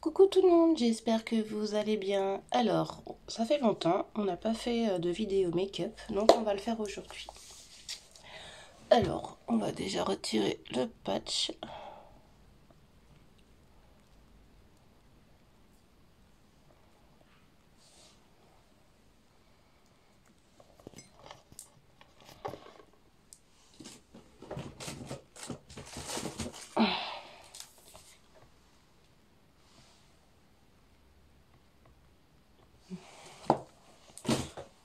Coucou tout le monde, j'espère que vous allez bien. Alors, ça fait longtemps, on n'a pas fait de vidéo make-up, donc on va le faire aujourd'hui. Alors, on va déjà retirer le patch.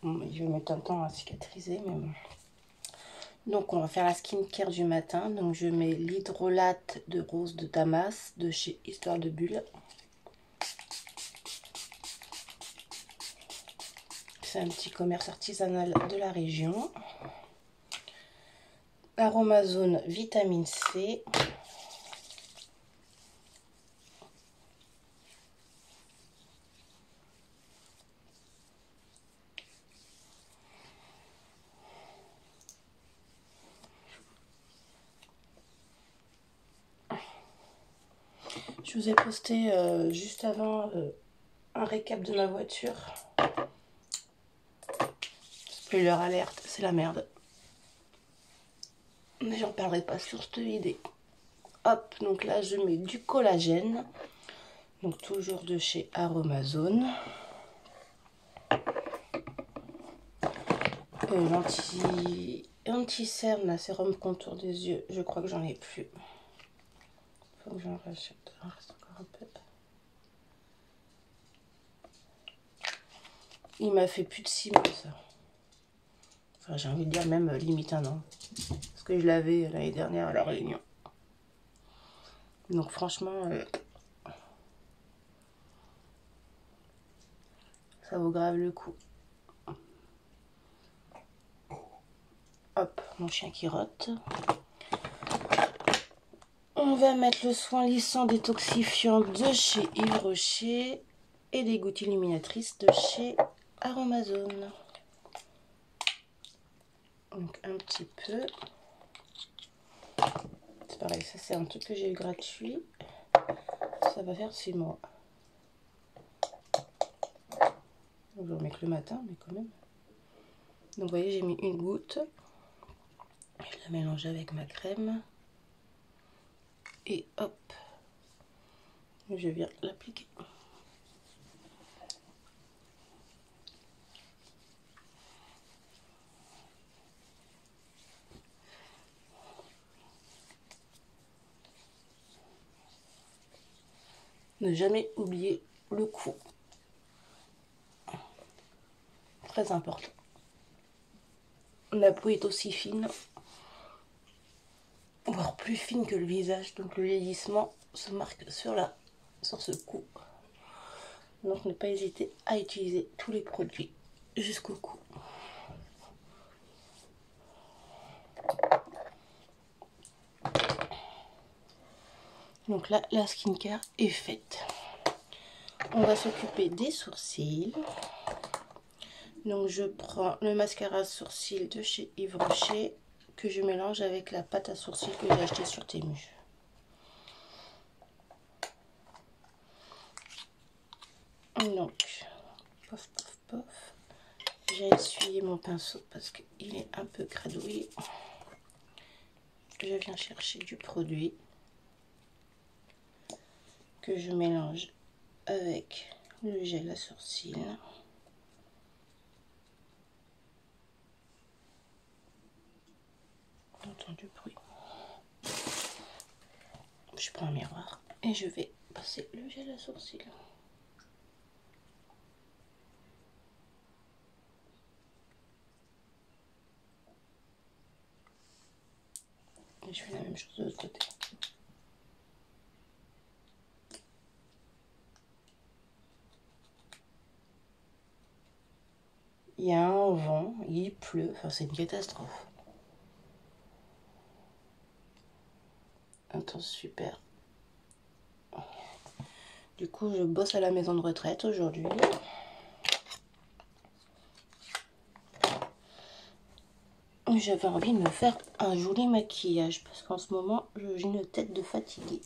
Bon, je vais mettre un temps à cicatriser, mais bon. Donc on va faire la skincare du matin. Donc je mets l'hydrolate de rose de Damas de chez Histoire de Bulle. C'est un petit commerce artisanal de la région. Aromazone vitamine C. Je vous ai posté juste avant un récap de ma voiture. Spoiler alerte, c'est la merde. Mais j'en parlerai pas sur cette vidéo. Hop, donc là je mets du collagène. Donc toujours de chez Aromazone. L'anti-cerne, la sérum contour des yeux, je crois que j'en ai plus. Faut que j'en rachète. Il en reste encore un peu. Il m'a fait plus de 6 mois ça. Enfin, j'ai envie de dire même limite un an. Parce que je l'avais l'année dernière à la Réunion. Donc franchement, ça vaut grave le coup. Hop, mon chien qui rote. On va mettre le soin lissant détoxifiant de chez Yves Rocher et des gouttes illuminatrices de chez Aromazone. Donc un petit peu. C'est pareil, ça c'est un truc que j'ai eu gratuit. Ça va faire 6 mois. Je le remets que le matin, mais quand même. Donc vous voyez, j'ai mis une goutte. Je la mélange avec ma crème. Et hop, je viens l'appliquer. Ne jamais oublier le cou. Très important. La peau est aussi fine, voire plus fine que le visage, donc le vieillissement se marque sur ce cou. Donc ne pas hésiter à utiliser tous les produits jusqu'au cou. Donc là, la skincare est faite. On va s'occuper des sourcils. Donc je prends le mascara sourcils de chez Yves Rocher que je mélange avec la pâte à sourcils que j'ai acheté sur Temu. Donc, pof, pof, pof. J'ai essuyé mon pinceau parce qu'il est un peu gradouillé. Je viens chercher du produit que je mélange avec le gel à sourcils. On entend du bruit. Je prends un miroir et je vais passer le gel à sourcils. Et je fais la même chose de l'autre côté. Il y a un vent, il pleut, enfin c'est une catastrophe. Un temps super. Du coup, je bosse à la maison de retraite aujourd'hui. J'avais envie de me faire un joli maquillage parce qu'en ce moment, j'ai une tête de fatiguée.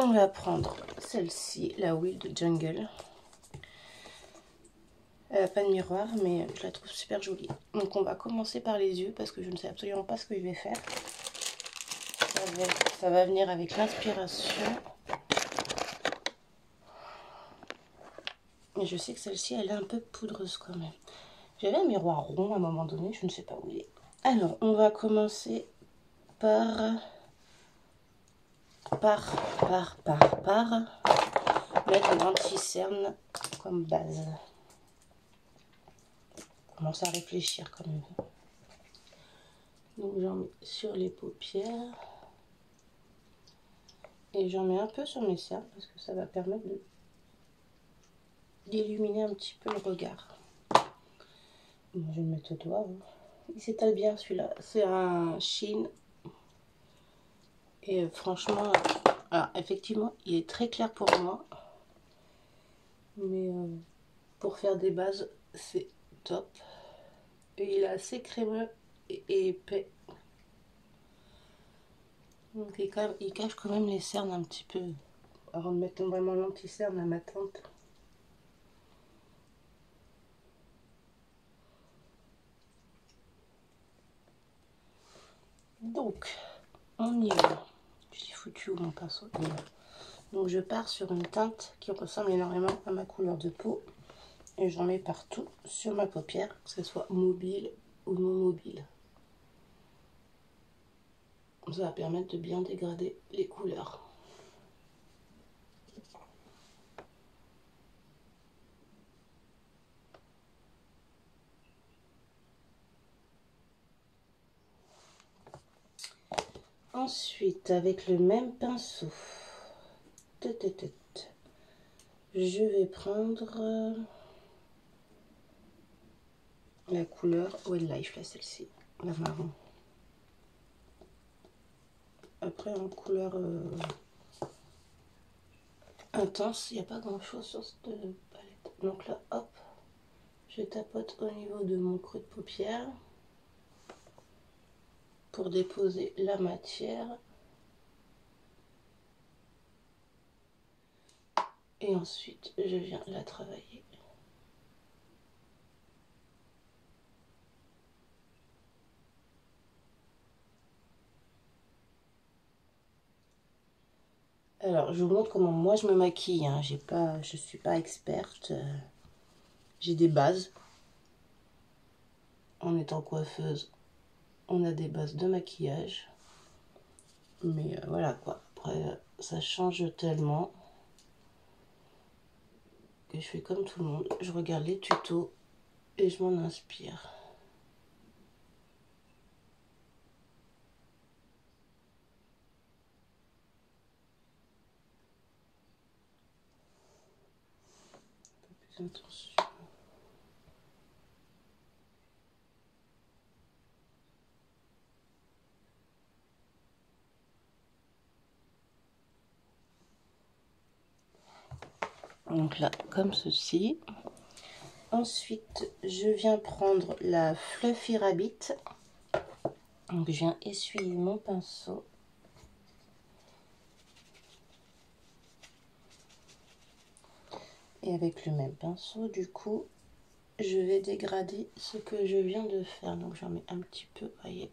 on va prendre celle-ci, la Wild Jungle. Elle n'a pas de miroir, mais je la trouve super jolie. Donc on va commencer par les yeux parce que je ne sais absolument pas ce que je vais faire. Ça va venir avec l'inspiration. Et je sais que celle-ci, elle est un peu poudreuse quand même. J'avais un miroir rond à un moment donné, je ne sais pas où il est. Alors, on va commencer par mettre l'anti-cerne comme base. On commence à réfléchir quand même. Donc j'en mets sur les paupières. Et j'en mets un peu sur mes cernes parce que ça va permettre d'illuminer un petit peu le regard. Bon, je vais le mettre au doigt. Il s'étale bien celui-là. C'est un Shein. Et franchement, alors effectivement, il est très clair pour moi. Mais pour faire des bases, c'est top. Et il est assez crémeux et épais. Donc il cache quand même les cernes un petit peu. Avant de mettre vraiment l'anti-cerne à ma tante. Donc, on y va. J'ai foutu où mon pinceau. Donc je pars sur une teinte qui ressemble énormément à ma couleur de peau. Et j'en mets partout sur ma paupière, que ce soit mobile ou non mobile. Ça va permettre de bien dégrader les couleurs. Ensuite, avec le même pinceau, je vais prendre la couleur Wildlife, là, celle-ci, la marron. Après, en couleur intense, il n'y a pas grand-chose sur cette palette. Donc là, hop, je tapote au niveau de mon creux de paupière pour déposer la matière. Et ensuite, je viens la travailler. Alors, je vous montre comment moi je me maquille. Hein. Je suis pas experte. J'ai des bases. En étant coiffeuse, on a des bases de maquillage. Mais voilà quoi. Après, ça change tellement que je fais comme tout le monde. Je regarde les tutos et je m'en inspire. Un peu plus attention. Donc là, comme ceci. Ensuite, je viens prendre la Fluffy Rabbit. Donc, je viens essuyer mon pinceau. Et avec le même pinceau, du coup, je vais dégrader ce que je viens de faire. Donc, j'en mets un petit peu, vous voyez,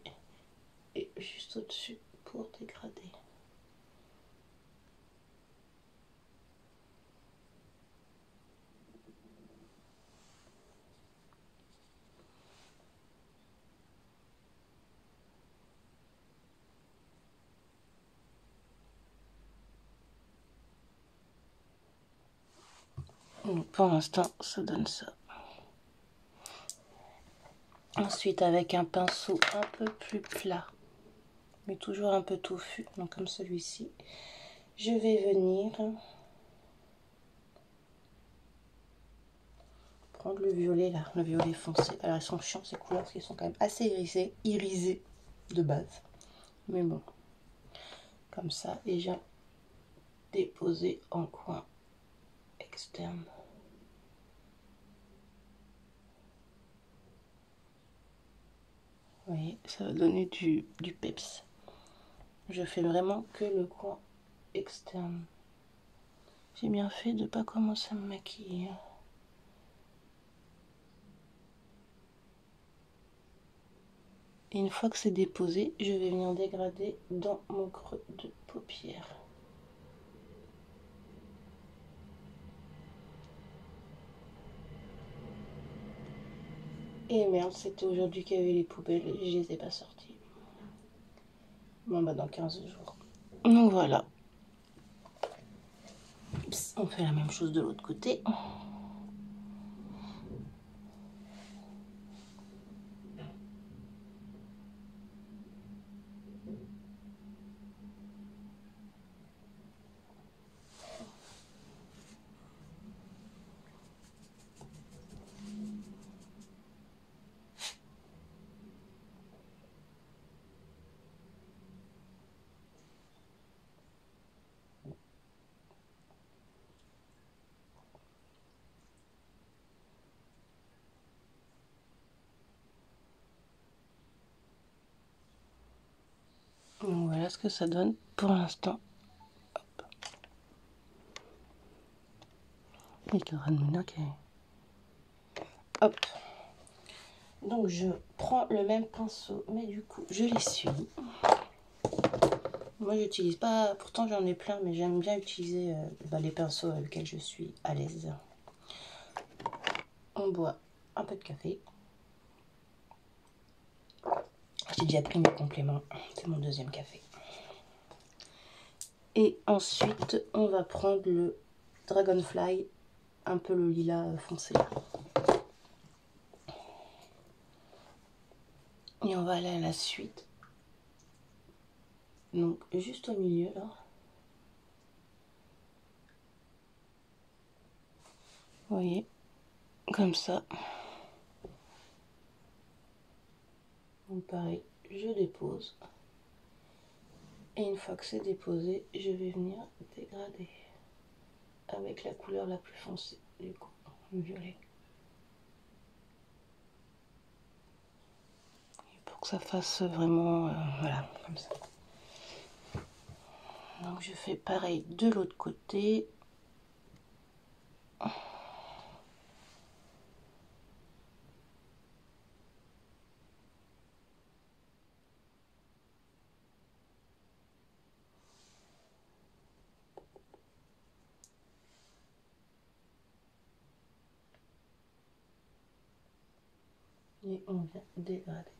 et juste au-dessus pour dégrader. Donc, pour l'instant, ça donne ça. Ensuite, avec un pinceau un peu plus plat, mais toujours un peu touffu, donc comme celui-ci, je vais venir prendre le violet là, le violet foncé. Alors, ils sont chiants ces couleurs parce qu'ils sont quand même assez irisés de base. Mais bon, comme ça, déjà déposé en coin externe. Vous voyez, ça va donner du peps. Je fais vraiment que le coin externe. J'ai bien fait de pas commencer à me maquiller. Et une fois que c'est déposé, je vais venir dégrader dans mon creux de paupière. Et merde, c'était aujourd'hui qu'il y avait les poubelles et je les ai pas sorties. Bon bah dans 15 jours. Donc voilà. On fait la même chose de l'autre côté. Donc voilà ce que ça donne pour l'instant. Hop. Donc je prends le même pinceau, mais du coup je l'essuie. Moi j'utilise pas, pourtant j'en ai plein, mais j'aime bien utiliser les pinceaux avec lesquels je suis à l'aise. On boit un peu de café. J'ai déjà pris mes compléments, c'est mon deuxième café. Et ensuite on va prendre le Dragonfly, un peu le lilas foncé. Et on va aller à la suite. Donc juste au milieu là. Vous voyez, comme ça. Donc pareil, je dépose. Et une fois que c'est déposé, je vais venir dégrader avec la couleur la plus foncée, du coup, le violet. Et pour que ça fasse vraiment, voilà, comme ça. Donc je fais pareil de l'autre côté. Et on vient dégrader.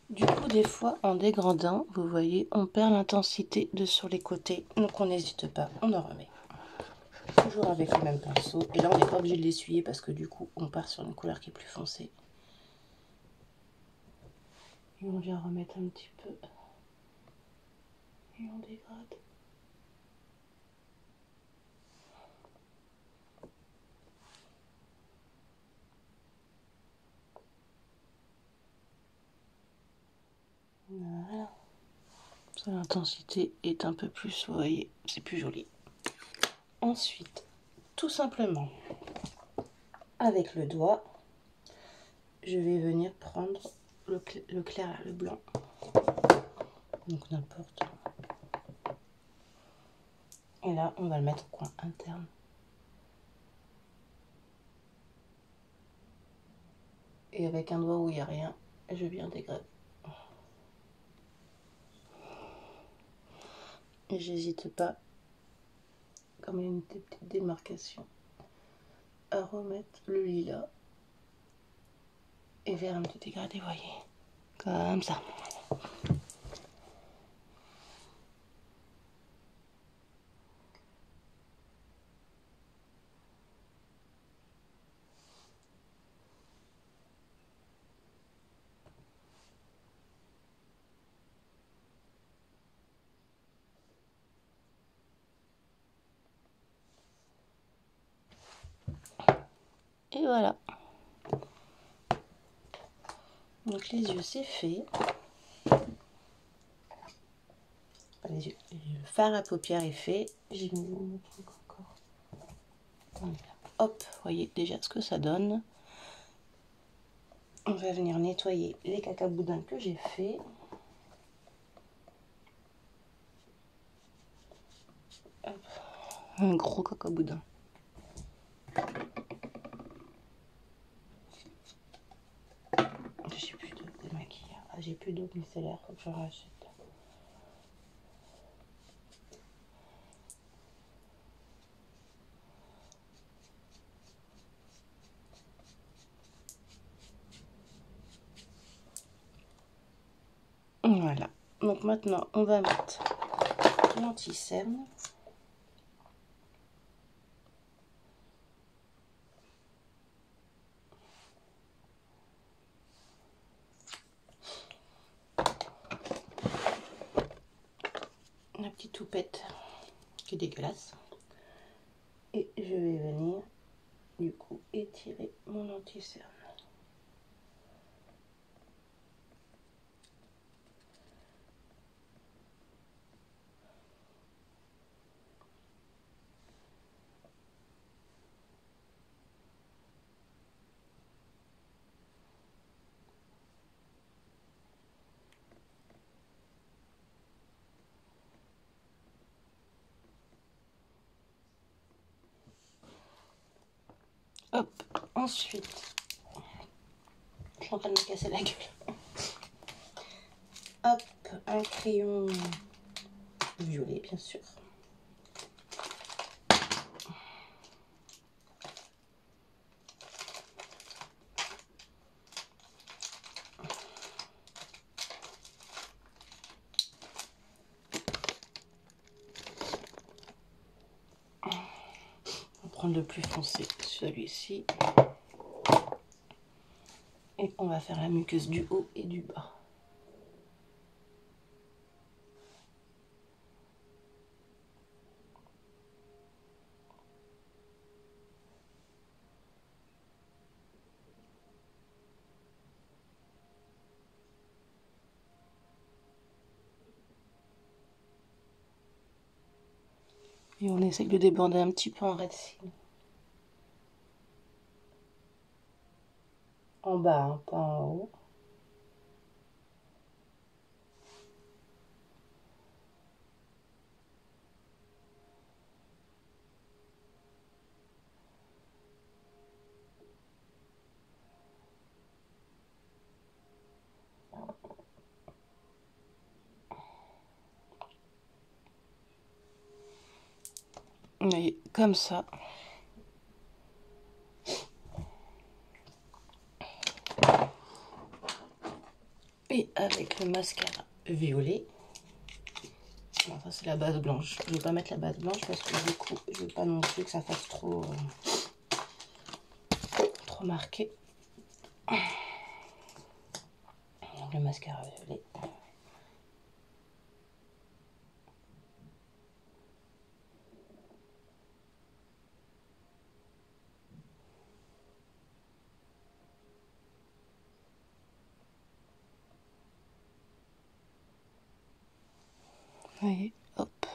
Du coup, des fois, en dégradant, vous voyez, on perd l'intensité de sur les côtés. Donc on n'hésite pas, on en remet. Toujours avec le même pinceau. Et là, on n'est pas obligé de l'essuyer parce que du coup, on part sur une couleur qui est plus foncée. Et on vient remettre un petit peu. Et on dégrade. Voilà. Ça, l'intensité est un peu plus, vous voyez, c'est plus joli. Ensuite, tout simplement, avec le doigt, je vais venir prendre le clair, le blanc. Donc n'importe. Et là, on va le mettre au coin interne. Et avec un doigt où il n'y a rien, je viens dégrader. Et j'hésite pas, comme il y a une petite démarcation, à remettre le lilas et faire un petit dégradé, vous voyez, comme ça. Et voilà. Donc les yeux, c'est fait. Les yeux. Le fard à paupières est fait. J'ai mis mon truc encore. Hop, voyez déjà ce que ça donne. on va venir nettoyer les cacaboudins que j'ai fait. Hop. Un gros cacaboudin. J'ai plus de démaquillage. Ah, j'ai plus d'eau micellaire, faut que je rachète. Voilà. Donc maintenant, on va mettre l'anti-cerne. La petite toupette qui est dégueulasse. Et je vais venir du coup étirer mon anti-cerne. Hop, ensuite, je suis en train de me casser la gueule. Hop, un crayon violet, bien sûr. On va prendre le plus foncé, celui-ci. Et on va faire la muqueuse du haut et du bas. Et on essaye de déborder un petit peu en red seal. En bas, hein, pas en haut. Et comme ça. Et avec le mascara violet. Bon, ça c'est la base blanche. Je vais pas mettre la base blanche parce que du coup, je veux pas non plus que ça fasse trop marqué. Donc le mascara violet. Voyez, hop.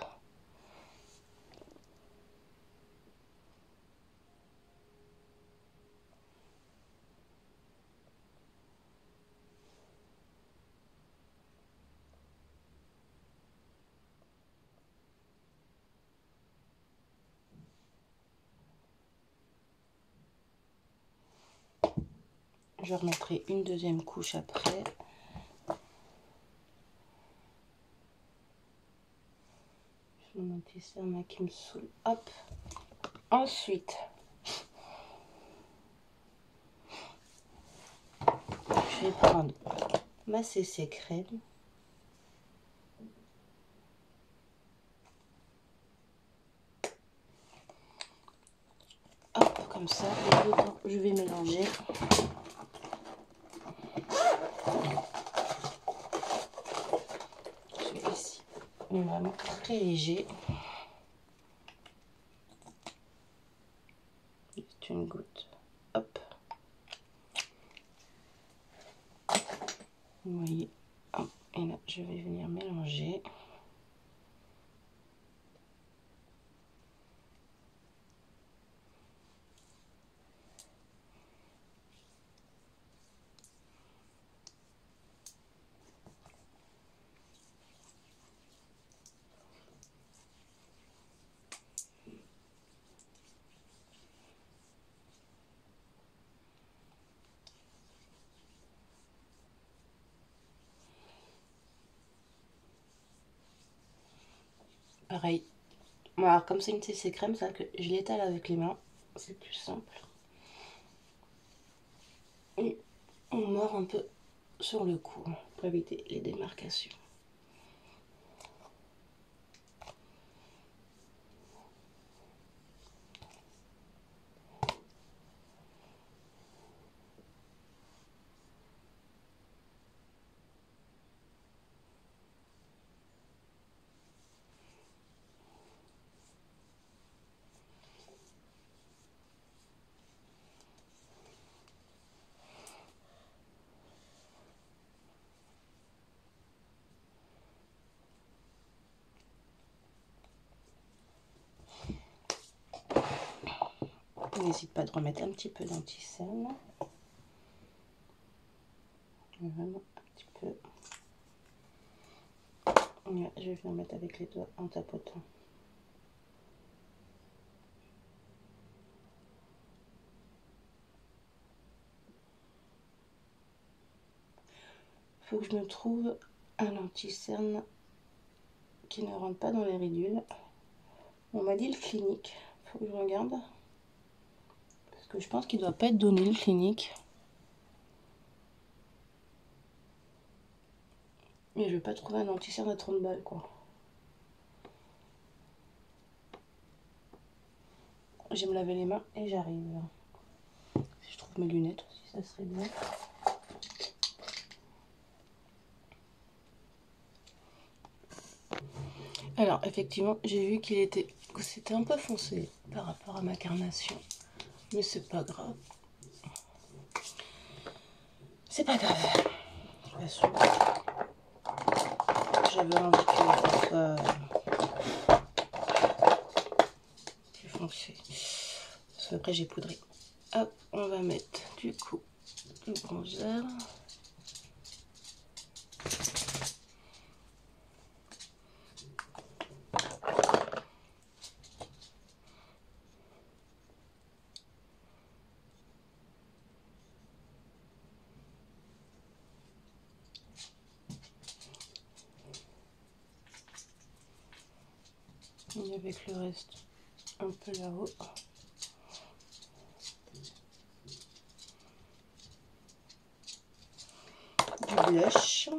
Je remettrai une deuxième couche après. Mon anti-cerne qui me saoule. Hop. Ensuite, je vais prendre ma CC crème. Hop, comme ça. Et dedans, je vais mélanger. Celui-ci, il est vraiment très léger. Juste une goutte. Hop. Vous voyez. Hop. Et là, je vais venir mélanger. Pareil. Alors, comme c'est une CC crème, ça que je l'étale avec les mains. C'est plus simple. Et on mord un peu sur le cou pour éviter les démarcations. N'hésite pas de remettre un petit peu d'anti-cerne. Vraiment un petit peu. Je vais venir mettre avec les doigts en tapotant. Faut que je me trouve un anti-cerne qui ne rentre pas dans les ridules. On m'a dit le clinique. Faut que je regarde. Parce que je pense qu'il doit pas être donné le clinique. Mais je vais pas trouver un anti-cerne à 30 balles quoi. Je vais me laver les mains et j'arrive. Si je trouve mes lunettes aussi, ça serait bien. Alors effectivement, j'ai vu que c'était un peu foncé par rapport à ma carnation. Mais c'est pas grave. C'est pas grave. De toute façon, j'avais envie que ça soit plus foncé. Parce qu'après j'ai poudré. Hop, on va mettre du coup du bronzer. Et avec le reste un peu là-haut. Du blush.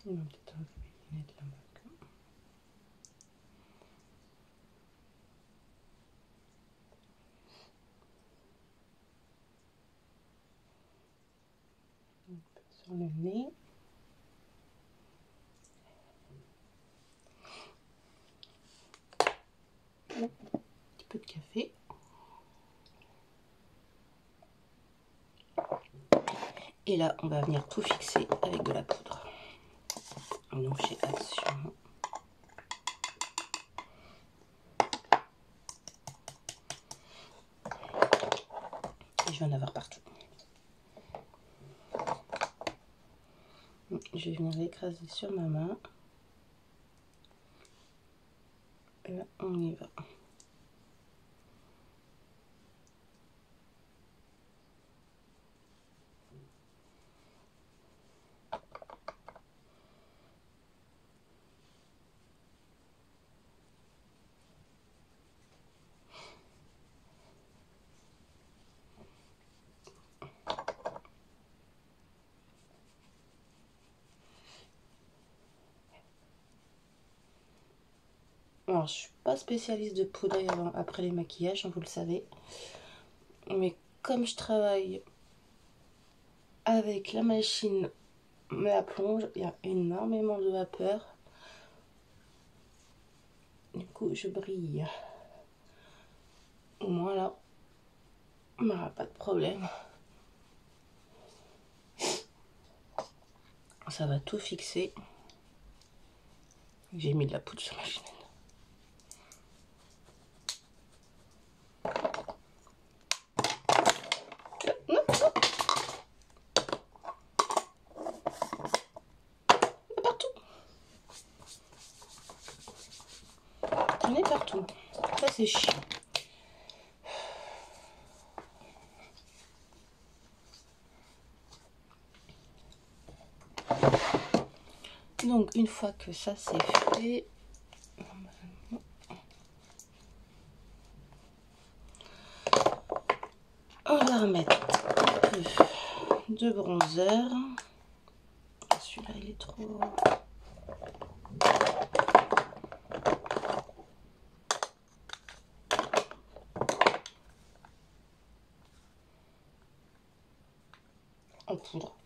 On va peut-être enlever les lunettes là-bas. Sur le nez. Un petit peu de café. Et là, on va venir tout fixer avec de la poudre. Donc chez Action. Et je vais en avoir partout. Je vais venir l'écraser sur ma main. Et là, on y va. Alors, je suis pas spécialiste de poudrer après les maquillages, hein, vous le savez. Mais comme je travaille avec la machine à plonge, il y a énormément de vapeur. Du coup, je brille. Au moins là, on n'aura pas de problème. Ça va tout fixer. J'ai mis de la poudre sur ma chaîne. J'en ai partout. Ça, c'est chiant. Donc, une fois que ça, c'est fait, on va remettre un peu de bronzer. Celui-là, il est trop... en poudre.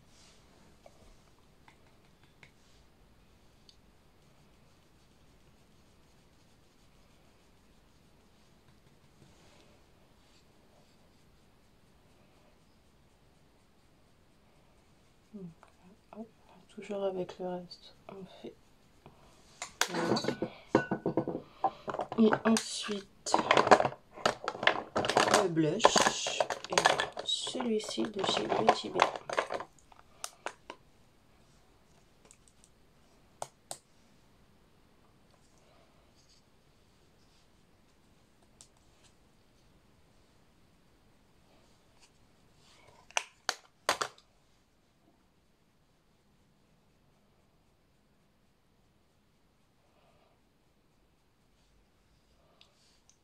Hop, toujours avec le reste, on fait voilà. Et ensuite le blush et celui-ci de chez Beauty Bay.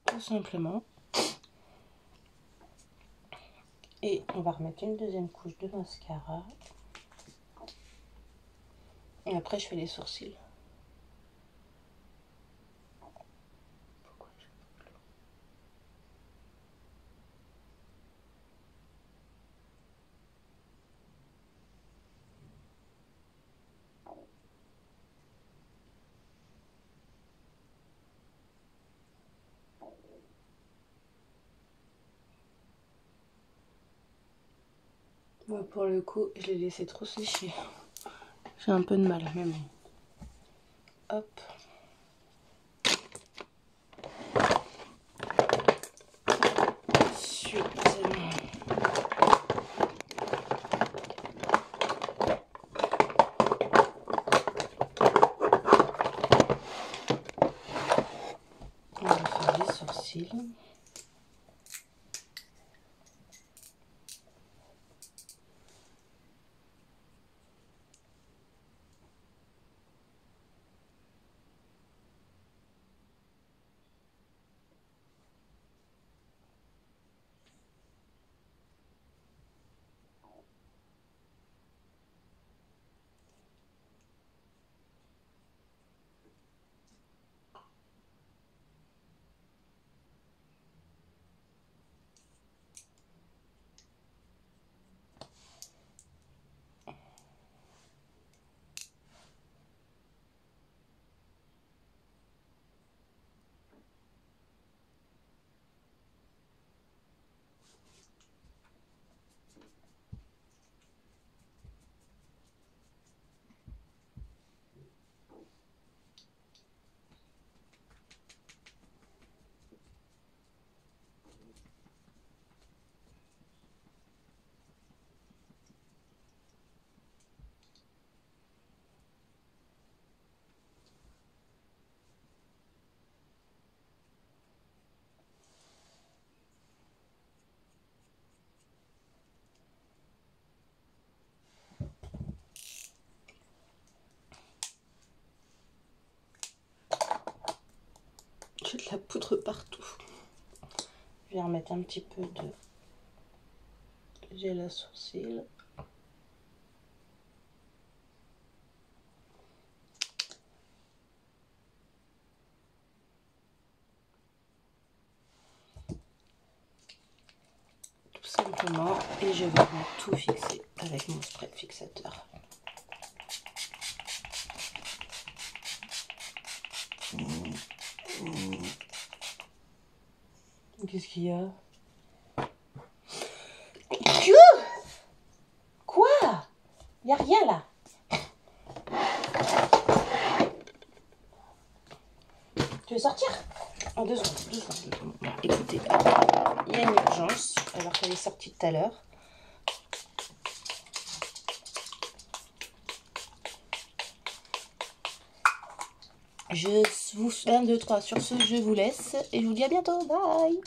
Tout simplement. Et on va remettre une deuxième couche de mascara. Et après, je fais les sourcils. Moi, pour le coup, je l'ai laissé trop sécher. J'ai un peu de mal, mais bon. Hop. Ensuite, on va faire les sourcils. J'ai de la poudre partout. Je vais remettre un petit peu de gel à sourcils. Tout simplement. Et je vais venir tout fixer avec mon spray fixateur. Qu'est-ce qu'il y a? Quoi? Il n'y a rien là. Tu veux sortir? En 2 secondes, 2 secondes. Bon, écoutez, il y a une urgence alors qu'elle est sortie tout à l'heure. Je vous 1, 2, 3. Sur ce, je vous laisse et je vous dis à bientôt. Bye!